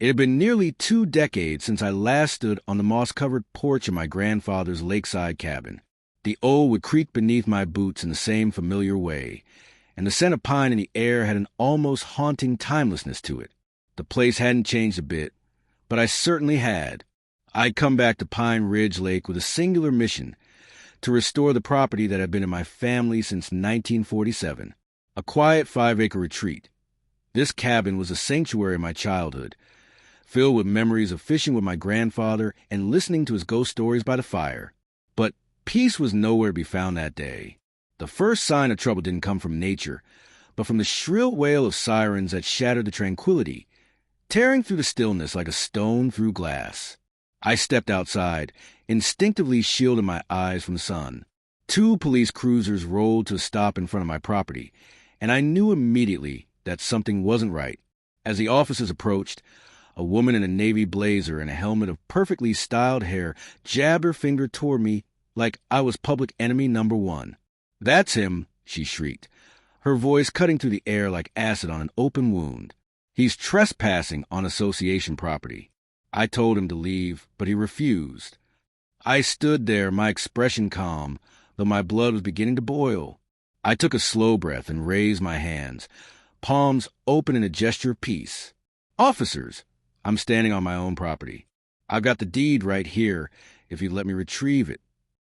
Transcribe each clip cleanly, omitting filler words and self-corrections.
It had been nearly 2 decades since I last stood on the moss-covered porch of my grandfather's lakeside cabin. The old would creak beneath my boots in the same familiar way, and the scent of pine in the air had an almost haunting timelessness to it. The place hadn't changed a bit, but I certainly had. I'd come back to Pine Ridge Lake with a singular mission: to restore the property that had been in my family since 1947, a quiet 5-acre retreat. This cabin was a sanctuary of my childhood, filled with memories of fishing with my grandfather and listening to his ghost stories by the fire. But peace was nowhere to be found that day. The first sign of trouble didn't come from nature, but from the shrill wail of sirens that shattered the tranquility, tearing through the stillness like a stone through glass. I stepped outside, instinctively shielding my eyes from the sun. 2 police cruisers rolled to a stop in front of my property, and I knew immediately that something wasn't right. As the officers approached, a woman in a navy blazer and a helmet of perfectly styled hair jabbed her finger toward me like I was public enemy number 1. "That's him," she shrieked, her voice cutting through the air like acid on an open wound. "He's trespassing on association property." I told him to leave, but he refused. I stood there, my expression calm, though my blood was beginning to boil. I took a slow breath and raised my hands, palms open in a gesture of peace. "Officers, I'm standing on my own property. I've got the deed right here, if you'd let me retrieve it."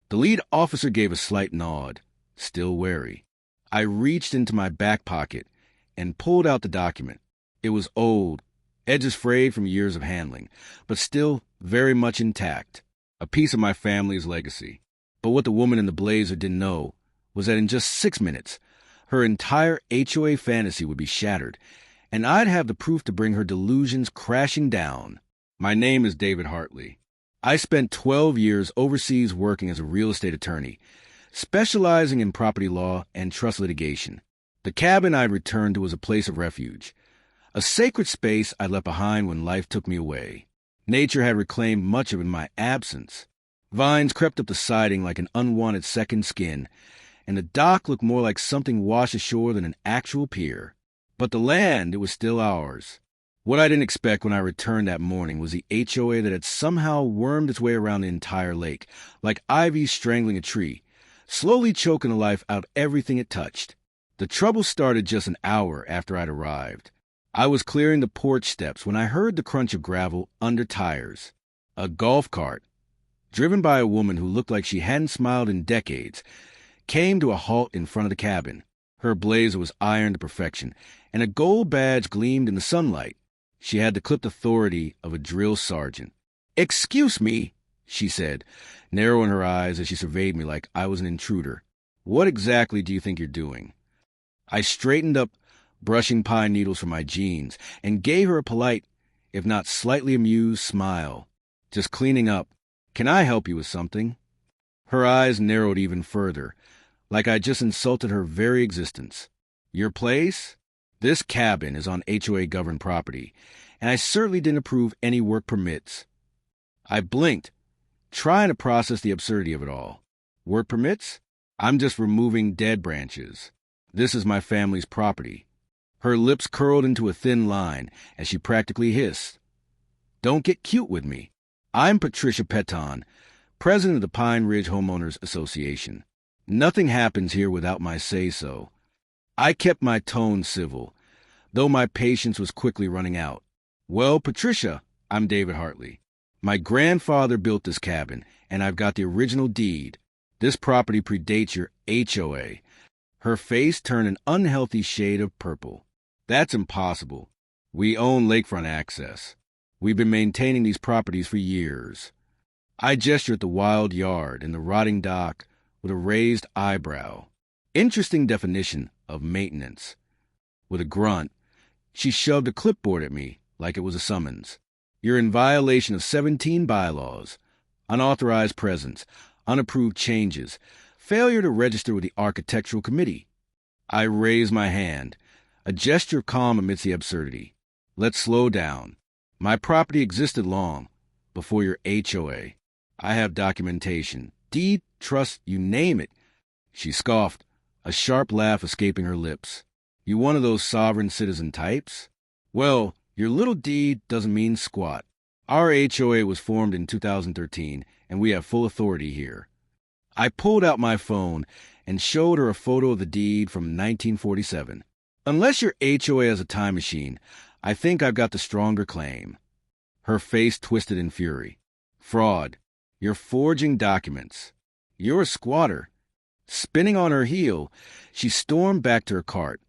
The lead officer gave a slight nod, still wary. I reached into my back pocket and pulled out the document. It was old, edges frayed from years of handling, but still very much intact, a piece of my family's legacy. But what the woman in the blazer didn't know was that in just 6 minutes, her entire HOA fantasy would be shattered, and I'd have the proof to bring her delusions crashing down. My name is David Hartley. I spent 12 years overseas working as a real estate attorney, specializing in property law and trust litigation. The cabin I'd returned to was a place of refuge, a sacred space I'd left behind when life took me away. Nature had reclaimed much of it in my absence. Vines crept up the siding like an unwanted second skin, and the dock looked more like something washed ashore than an actual pier. But the land, it was still ours. What I didn't expect when I returned that morning was the HOA that had somehow wormed its way around the entire lake, like ivy strangling a tree, slowly choking the life out everything it touched. The trouble started just an hour after I'd arrived. I was clearing the porch steps when I heard the crunch of gravel under tires. A golf cart, driven by a woman who looked like she hadn't smiled in decades, came to a halt in front of the cabin. Her blazer was ironed to perfection, and a gold badge gleamed in the sunlight. She had the clipped authority of a drill sergeant. "Excuse me," she said, narrowing her eyes as she surveyed me like I was an intruder. "What exactly do you think you're doing?" I straightened up, brushing pine needles from my jeans, and gave her a polite, if not slightly amused, smile. "Just cleaning up. Can I help you with something?" Her eyes narrowed even further, like I'd just insulted her very existence. "Your place? This cabin is on HOA-governed property, and I certainly didn't approve any work permits." I blinked, trying to process the absurdity of it all. "Work permits? I'm just removing dead branches. This is my family's property." Her lips curled into a thin line as she practically hissed, "Don't get cute with me. I'm Patricia Peton, president of the Pine Ridge Homeowners Association. Nothing happens here without my say-so." I kept my tone civil, though my patience was quickly running out. "Well, Patricia, I'm David Hartley. My grandfather built this cabin, and I've got the original deed. This property predates your HOA." Her face turned an unhealthy shade of purple. "That's impossible. We own lakefront access. We've been maintaining these properties for years." I gestured at the wild yard and the rotting dock with a raised eyebrow. Interesting definition of maintenance. With a grunt, she shoved a clipboard at me like it was a summons. "You're in violation of 17 bylaws. Unauthorized presence, unapproved changes, failure to register with the Architectural Committee." I raised my hand, a gesture of calm amidst the absurdity. "Let's slow down. My property existed long before your HOA. I have documentation, deed, trust, you name it." She scoffed, a sharp laugh escaping her lips. "You one of those sovereign citizen types? Well, Your little deed doesn't mean squat. Our HOA was formed in 2013, and we have full authority here. I pulled out my phone and showed her a photo of the deed from 1947. Unless your HOA has a time machine, I think I've got the stronger claim. Her face twisted in fury. Fraud. You're forging documents. You're a squatter. Spinning on her heel, she stormed back to her cart,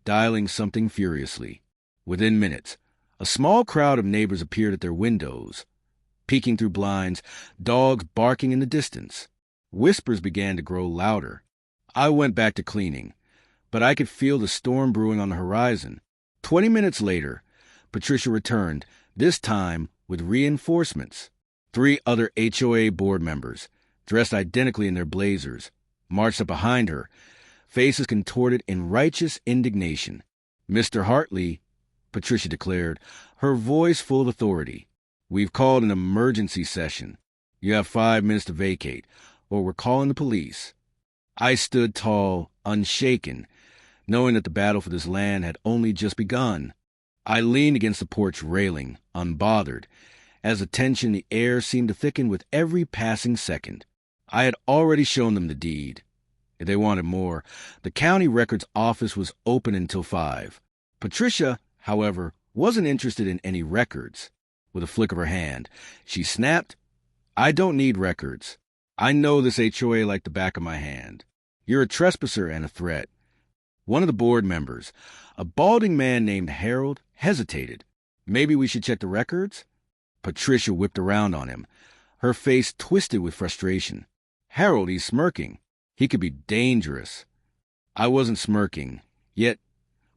dialing something furiously. Within minutes, a small crowd of neighbors appeared at their windows. Peeking through blinds, dogs barking in the distance. Whispers began to grow louder. I went back to cleaning, but I could feel the storm brewing on the horizon. 20 minutes later, Patricia returned, this time with reinforcements. 3 other HOA board members, dressed identically in their blazers, marched up behind her, faces contorted in righteous indignation. "Mr. Hartley," Patricia declared, her voice full of authority, "we've called an emergency session. You have 5 minutes to vacate, or we're calling the police." I stood tall, unshaken, knowing that the battle for this land had only just begun. I leaned against the porch railing, unbothered, as the tension in the air seemed to thicken with every passing second. I had already shown them the deed. If they wanted more, the county records office was open until 5. Patricia, however, wasn't interested in any records. With a flick of her hand, she snapped, "I don't need records. I know this HOA like the back of my hand. You're a trespasser and a threat." One of the board members, a balding man named Harold, hesitated. "Maybe we should check the records?" Patricia whipped around on him, her face twisted with frustration. "Harold, he's smirking. He could be dangerous." I wasn't smirking,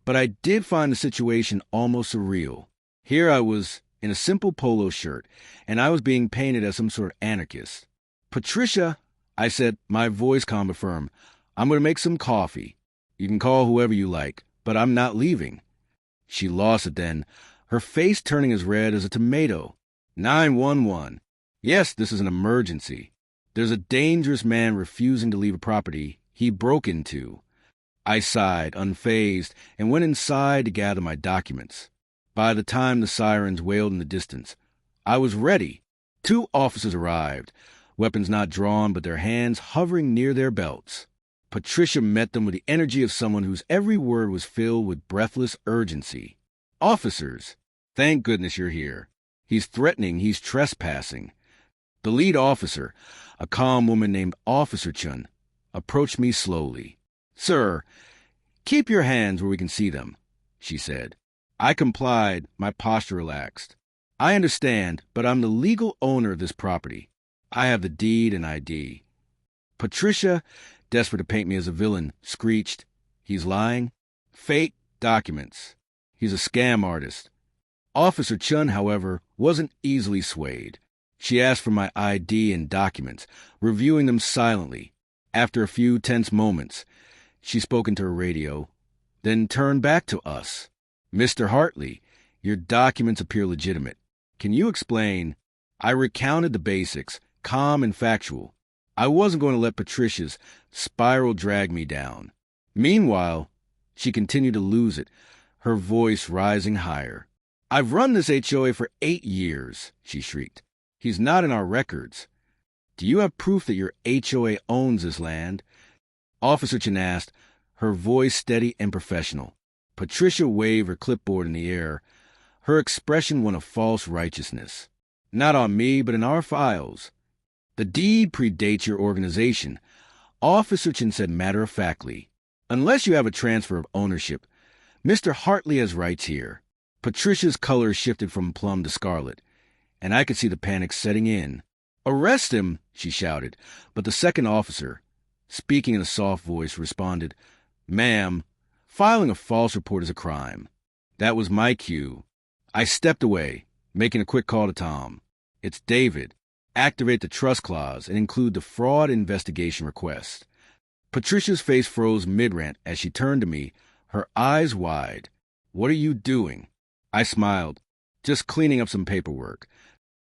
but I did find the situation almost surreal. Here I was in a simple polo shirt, and I was being painted as some sort of anarchist. "Patricia," I said, my voice calm but firm, "I'm going to make some coffee. You can call whoever you like, but I'm not leaving." She lost it then, her face turning as red as a tomato. 911. "Yes, this is an emergency. There's a dangerous man refusing to leave a property he broke into." I sighed, unfazed, and went inside to gather my documents. By the time the sirens wailed in the distance, I was ready. 2 officers arrived, weapons not drawn but their hands hovering near their belts. Patricia met them with the energy of someone whose every word was filled with breathless urgency. "Officers, thank goodness you're here. He's threatening, he's trespassing." The lead officer, a calm woman named Officer Chun, approached me slowly. "Sir, keep your hands where we can see them," she said. I complied, my posture relaxed. "I understand, but I'm the legal owner of this property. I have the deed and ID." Patricia, desperate to paint me as a villain, screeched, "He's lying. Fake documents. He's a scam artist." Officer Chun, however, wasn't easily swayed. She asked for my ID and documents, reviewing them silently. After a few tense moments, she spoke into her radio, then turned back to us. "Mr. Hartley, your documents appear legitimate. Can you explain?" I recounted the basics, calm and factual. I wasn't going to let Patricia's spiral drag me down. Meanwhile, she continued to lose it, her voice rising higher. "I've run this HOA for 8 years, she shrieked. "He's not in our records. Do you have proof that your HOA owns this land?" Officer Chin asked, her voice steady and professional. Patricia waved her clipboard in the air, her expression one of false righteousness. "Not on me, but in our files. The deed predates your organization," Officer Chin said matter-of-factly. "Unless you have a transfer of ownership, Mr. Hartley has rights here." Patricia's color shifted from plum to scarlet, and I could see the panic setting in. "Arrest him!" she shouted, but the second officer, speaking in a soft voice, responded, "Ma'am, filing a false report is a crime." That was my cue. I stepped away, making a quick call to Tom. "It's David. Activate the trust clause and include the fraud investigation request." Patricia's face froze mid-rant as she turned to me, her eyes wide. "What are you doing?" I smiled. "Just cleaning up some paperwork."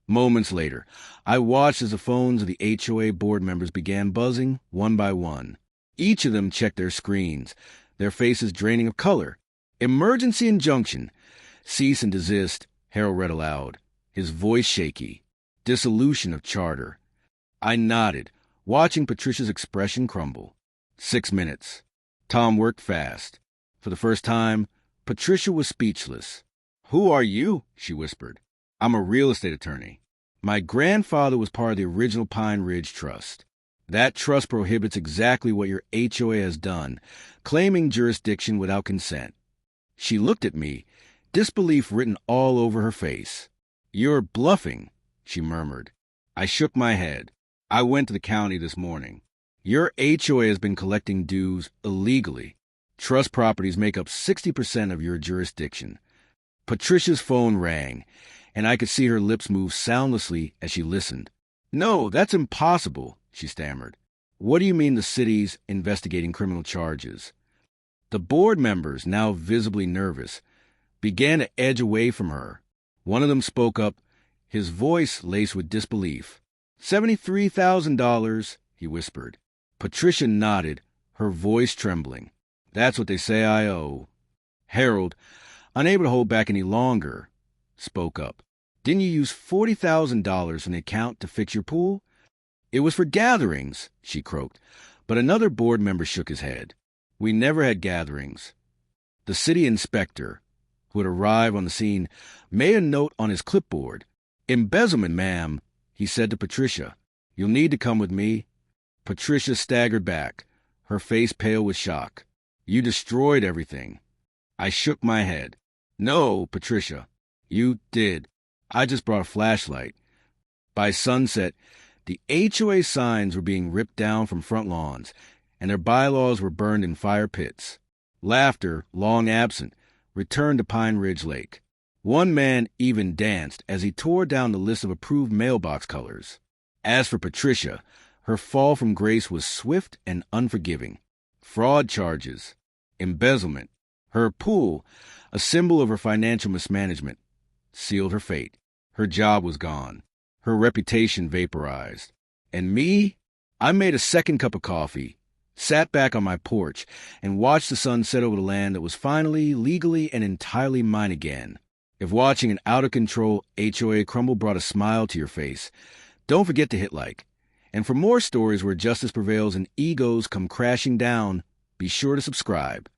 Moments later, I watched as the phones of the HOA board members began buzzing, one by one. Each of them checked their screens, their faces draining of color. "Emergency injunction. Cease and desist, Harold read aloud, his voice shaky. Dissolution of charter. I nodded, watching Patricia's expression crumble. 6 minutes. Tom worked fast. For the first time, Patricia was speechless. "Who are you?" she whispered. "I'm a real estate attorney. My grandfather was part of the original Pine Ridge Trust. That trust prohibits exactly what your HOA has done, claiming jurisdiction without consent." She looked at me, disbelief written all over her face. "You're bluffing," she murmured. I shook my head. "I went to the county this morning. Your HOA has been collecting dues illegally. Trust properties make up 60% of your jurisdiction." Patricia's phone rang, and I could see her lips move soundlessly as she listened. "No, that's impossible," she stammered. "What do you mean the city's investigating criminal charges?" The board members, now visibly nervous, began to edge away from her. One of them spoke up, his voice laced with disbelief. $73,000, he whispered. Patricia nodded, her voice trembling. "That's what they say I owe." Harold, unable to hold back any longer, spoke up. "Didn't you use $40,000 from the account to fix your pool?" "It was for gatherings," she croaked, but another board member shook his head. "We never had gatherings." The city inspector, who had arrived on the scene, made a note on his clipboard. "Embezzlement, ma'am," he said to Patricia. "You'll need to come with me." Patricia staggered back, her face pale with shock. "You destroyed everything." I shook my head. "No, Patricia, you did. I just brought a flashlight." By sunset, the HOA signs were being ripped down from front lawns, and their bylaws were burned in fire pits. Laughter, long absent, returned to Pine Ridge Lake. One man even danced as he tore down the list of approved mailbox colors. As for Patricia, her fall from grace was swift and unforgiving. Fraud charges, embezzlement, her pool, a symbol of her financial mismanagement, sealed her fate. Her job was gone. Her reputation vaporized. And me? I made a second cup of coffee, sat back on my porch, and watched the sun set over the land that was finally, legally, and entirely mine again. If watching an out-of-control HOA crumble brought a smile to your face, don't forget to hit like. And for more stories where justice prevails and egos come crashing down, be sure to subscribe.